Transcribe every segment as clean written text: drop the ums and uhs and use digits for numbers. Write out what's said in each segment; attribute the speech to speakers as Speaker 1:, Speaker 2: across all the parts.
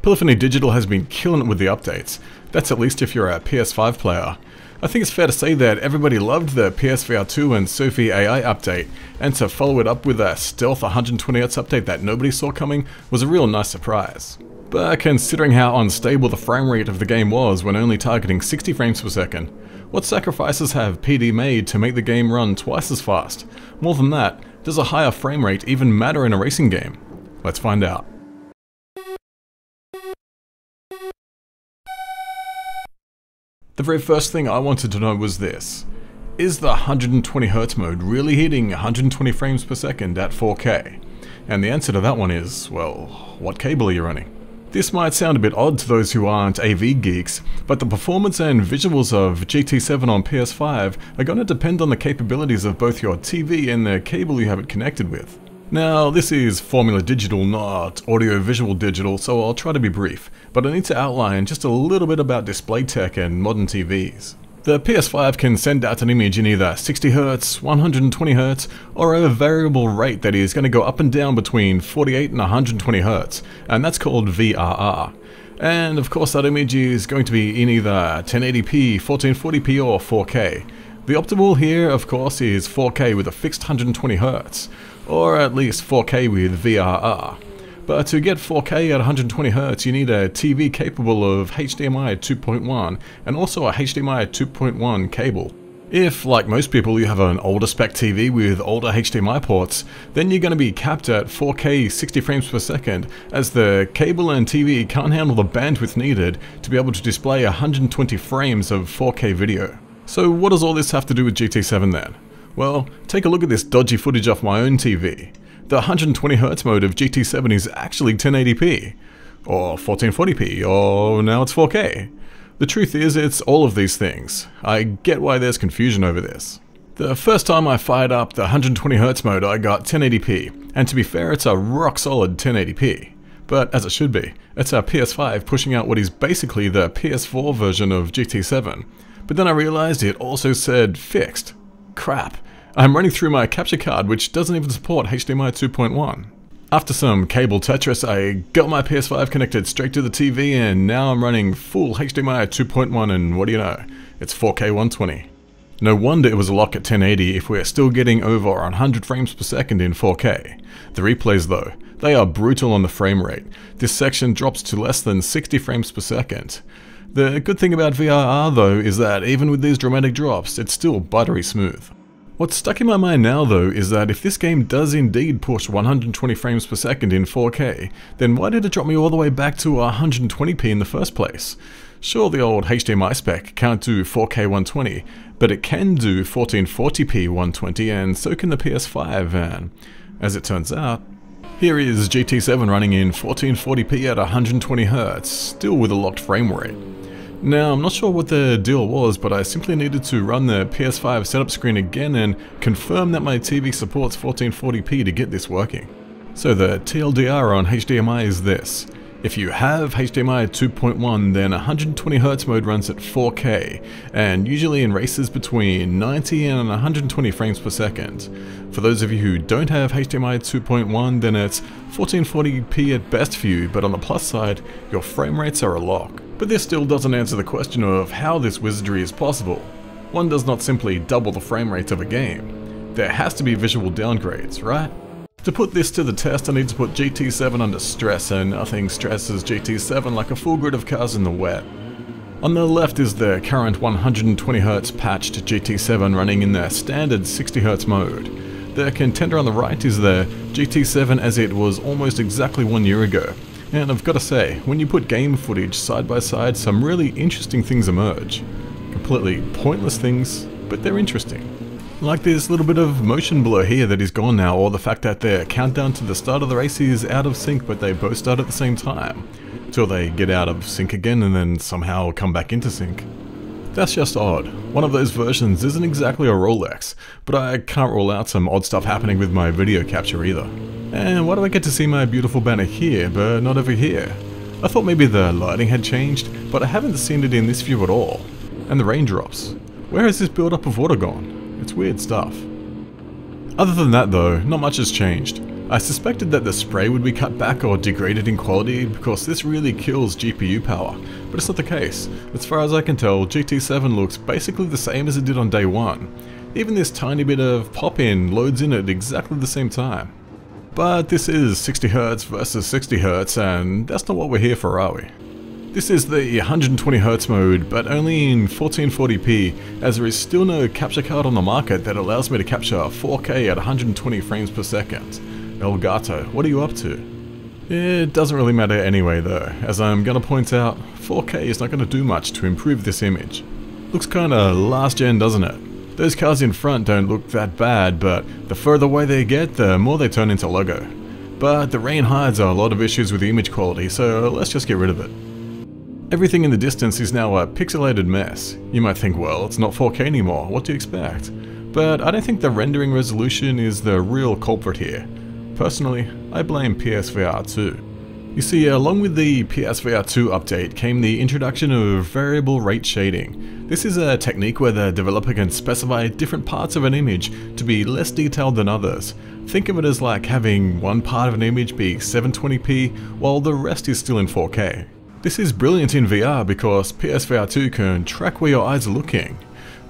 Speaker 1: Polyphony Digital has been killing it with the updates. That's at least if you're a PS5 player. I think it's fair to say that everybody loved the PSVR 2 and Sophie AI update, and to follow it up with a stealth 120Hz update that nobody saw coming was a real nice surprise. But considering how unstable the frame rate of the game was when only targeting 60 frames per second, what sacrifices have PD made to make the game run twice as fast? More than that, does a higher frame rate even matter in a racing game? Let's find out. The very first thing I wanted to know was this. Is the 120Hz mode really hitting 120 frames per second at 4K? And the answer to that one is, well, what cable are you running? This might sound a bit odd to those who aren't AV geeks, but the performance and visuals of GT7 on PS5 are going to depend on the capabilities of both your TV and the cable you have it connected with. Now, this is Formula Digital, not Audio-Visual Digital, so I'll try to be brief, but I need to outline just a little bit about display tech and modern TVs. The PS5 can send out an image in either 60Hz, 120Hz, or a variable rate that is going to go up and down between 48 and 120Hz, and that's called VRR. And of course that image is going to be in either 1080p, 1440p or 4K. The optimal here, of course, is 4K with a fixed 120Hz, or at least 4K with VRR. But to get 4K at 120Hz, you need a TV capable of HDMI 2.1 and also a HDMI 2.1 cable. If, like most people, you have an older spec TV with older HDMI ports, then you're going to be capped at 4K 60 frames per second, as the cable and TV can't handle the bandwidth needed to be able to display 120 frames of 4K video. So what does all this have to do with GT7 then? Well, take a look at this dodgy footage off my own TV. The 120Hz mode of GT7 is actually 1080p, or 1440p, or now it's 4K. The truth is, it's all of these things. I get why there's confusion over this. The first time I fired up the 120Hz mode, I got 1080p, and to be fair, it's a rock solid 1080p. But as it should be, it's our PS5 pushing out what is basically the PS4 version of GT7. But then I realized it also said fixed. Crap. I'm running through my capture card, which doesn't even support HDMI 2.1. After some cable Tetris, I got my PS5 connected straight to the TV, and now I'm running full HDMI 2.1, and what do you know? It's 4K 120. No wonder it was a lock at 1080 if we're still getting over 100 frames per second in 4K. The replays though, they are brutal on the frame rate. This section drops to less than 60 frames per second. The good thing about VRR though is that even with these dramatic drops, it's still buttery smooth. What's stuck in my mind now though is that if this game does indeed push 120 frames per second in 4K, then why did it drop me all the way back to 120p in the first place? Sure, the old HDMI spec can't do 4K 120, but it can do 1440p 120, and so can the PS5, and as it turns out, here is GT7 running in 1440p at 120Hz, still with a locked frame rate. Now, I'm not sure what the deal was, but I simply needed to run the PS5 setup screen again and confirm that my TV supports 1440p to get this working. So the TLDR on HDMI is this. If you have HDMI 2.1, then 120Hz mode runs at 4K, and usually in races between 90 and 120 frames per second. For those of you who don't have HDMI 2.1, then it's 1440p at best for you, but on the plus side, your frame rates are a lock. But this still doesn't answer the question of how this wizardry is possible. One does not simply double the frame rate of a game. There has to be visual downgrades, right? To put this to the test, I need to put GT7 under stress, and nothing stresses GT7 like a full grid of cars in the wet. On the left is the current 120Hz patched GT7 running in the standard 60Hz mode. The contender on the right is the GT7 as it was almost exactly 1 year ago. And I've got to say, when you put game footage side by side, some really interesting things emerge. Completely pointless things, but they're interesting. Like this little bit of motion blur here that is gone now, or the fact that their countdown to the start of the race is out of sync but they both start at the same time, till they get out of sync again and then somehow come back into sync. That's just odd. One of those versions isn't exactly a Rolex, but I can't rule out some odd stuff happening with my video capture either. And why do I get to see my beautiful banner here, but not over here? I thought maybe the lighting had changed, but I haven't seen it in this view at all. And the raindrops. Where has this build-up of water gone? It's weird stuff. Other than that though, not much has changed. I suspected that the spray would be cut back or degraded in quality because this really kills GPU power, but it's not the case. As far as I can tell, GT7 looks basically the same as it did on day one. Even this tiny bit of pop-in loads in at exactly the same time. But this is 60Hz versus 60Hz, and that's not what we're here for, are we? This is the 120Hz mode, but only in 1440p, as there is still no capture card on the market that allows me to capture 4K at 120 frames per second. Elgato, what are you up to? It doesn't really matter anyway though, as I'm gonna point out, 4K is not gonna do much to improve this image. Looks kinda last gen, doesn't it? Those cars in front don't look that bad, but the further away they get, the more they turn into Lego. But the rain hides a lot of issues with the image quality, so let's just get rid of it. Everything in the distance is now a pixelated mess. You might think, well, it's not 4K anymore, what do you expect? But I don't think the rendering resolution is the real culprit here. Personally, I blame PSVR 2. You see, along with the PSVR 2 update came the introduction of variable rate shading. This is a technique where the developer can specify different parts of an image to be less detailed than others. Think of it as like having one part of an image be 720p while the rest is still in 4K. This is brilliant in VR because PSVR 2 can track where your eyes are looking.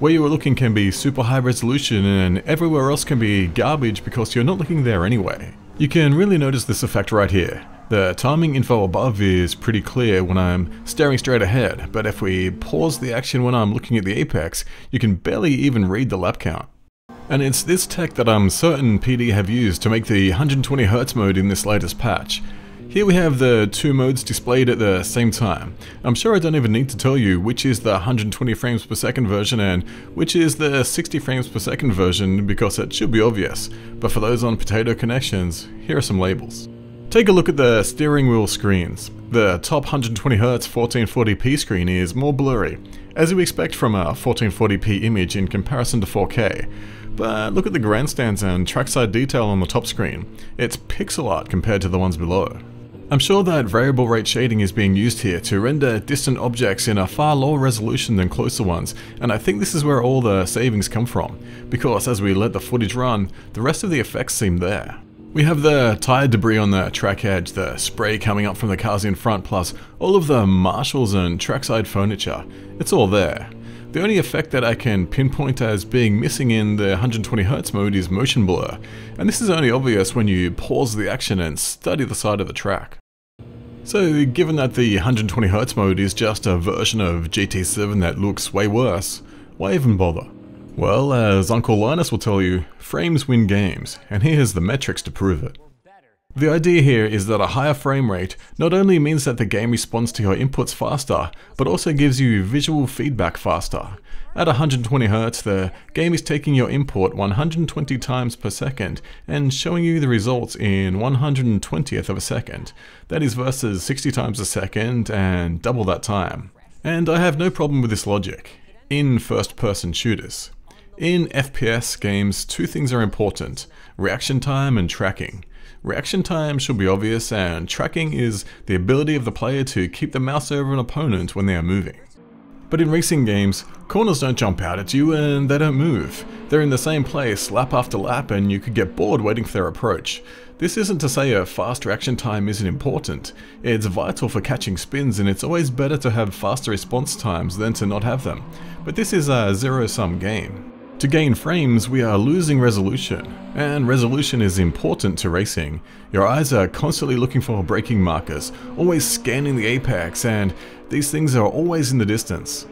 Speaker 1: Where you are looking can be super high resolution and everywhere else can be garbage because you're not looking there anyway. You can really notice this effect right here. The timing info above is pretty clear when I'm staring straight ahead, but if we pause the action when I'm looking at the apex, you can barely even read the lap count. And it's this tech that I'm certain PD have used to make the 120Hz mode in this latest patch. Here we have the two modes displayed at the same time. I'm sure I don't even need to tell you which is the 120 frames per second version and which is the 60 frames per second version because it should be obvious, but for those on potato connections, here are some labels. Take a look at the steering wheel screens. The top 120Hz 1440p screen is more blurry, as you expect from a 1440p image in comparison to 4K. But look at the grandstands and trackside detail on the top screen. It's pixel art compared to the ones below. I'm sure that variable rate shading is being used here to render distant objects in a far lower resolution than closer ones, and I think this is where all the savings come from, because as we let the footage run, the rest of the effects seem there. We have the tire debris on the track edge, the spray coming up from the cars in front, plus all of the marshals and trackside furniture. It's all there. The only effect that I can pinpoint as being missing in the 120Hz mode is motion blur, and this is only obvious when you pause the action and study the side of the track. So given that the 120Hz mode is just a version of GT7 that looks way worse, why even bother? Well, as Uncle Linus will tell you, frames win games, and here's the metrics to prove it. The idea here is that a higher frame rate not only means that the game responds to your inputs faster, but also gives you visual feedback faster. At 120Hz, the game is taking your input 120 times per second and showing you the results in 1/120th of a second. That is versus 60 times a second and double that time. And I have no problem with this logic in first-person shooters. In FPS games, two things are important: reaction time and tracking. Reaction time should be obvious, and tracking is the ability of the player to keep the mouse over an opponent when they are moving. But in racing games, corners don't jump out at you and they don't move. They're in the same place lap after lap and you could get bored waiting for their approach. This isn't to say a fast reaction time isn't important. It's vital for catching spins, and it's always better to have faster response times than to not have them. But this is a zero-sum game. To gain frames, we are losing resolution, and resolution is important to racing. Your eyes are constantly looking for braking markers, always scanning the apex, and these things are always in the distance.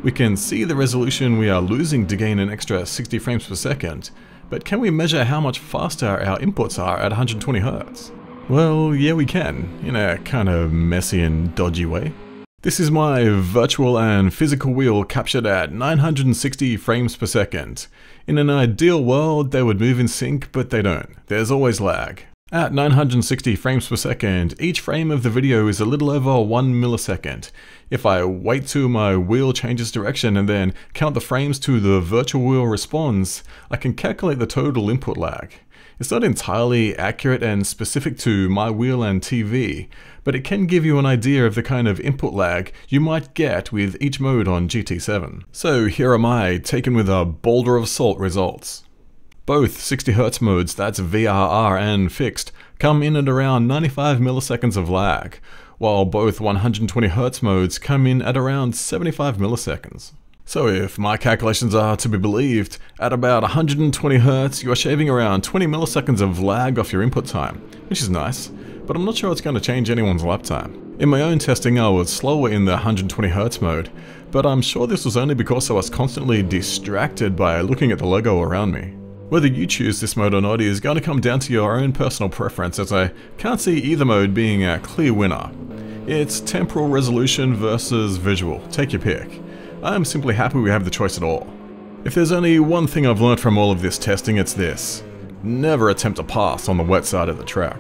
Speaker 1: We can see the resolution we are losing to gain an extra 60 frames per second, but can we measure how much faster our inputs are at 120Hz? Well, yeah we can, in a kind of messy and dodgy way. This is my virtual and physical wheel captured at 960 frames per second. In an ideal world, they would move in sync, but they don't. There's always lag. At 960 frames per second, each frame of the video is a little over 1 millisecond. If I wait till my wheel changes direction and then count the frames till the virtual wheel responds, I can calculate the total input lag. It's not entirely accurate and specific to my wheel and TV, but it can give you an idea of the kind of input lag you might get with each mode on GT7. So here are my taken with a boulder of salt results. Both 60Hz modes, that's VRR and fixed, come in at around 95 milliseconds of lag, while both 120Hz modes come in at around 75 milliseconds. So if my calculations are to be believed, at about 120Hz you are shaving around 20 milliseconds of lag off your input time, which is nice, but I'm not sure it's going to change anyone's lap time. In my own testing I was slower in the 120Hz mode, but I'm sure this was only because I was constantly distracted by looking at the logo around me. Whether you choose this mode or not is going to come down to your own personal preference, as I can't see either mode being a clear winner. It's temporal resolution versus visual, take your pick. I'm simply happy we have the choice at all. If there's only one thing I've learned from all of this testing, it's this: never attempt to pass on the wet side of the track.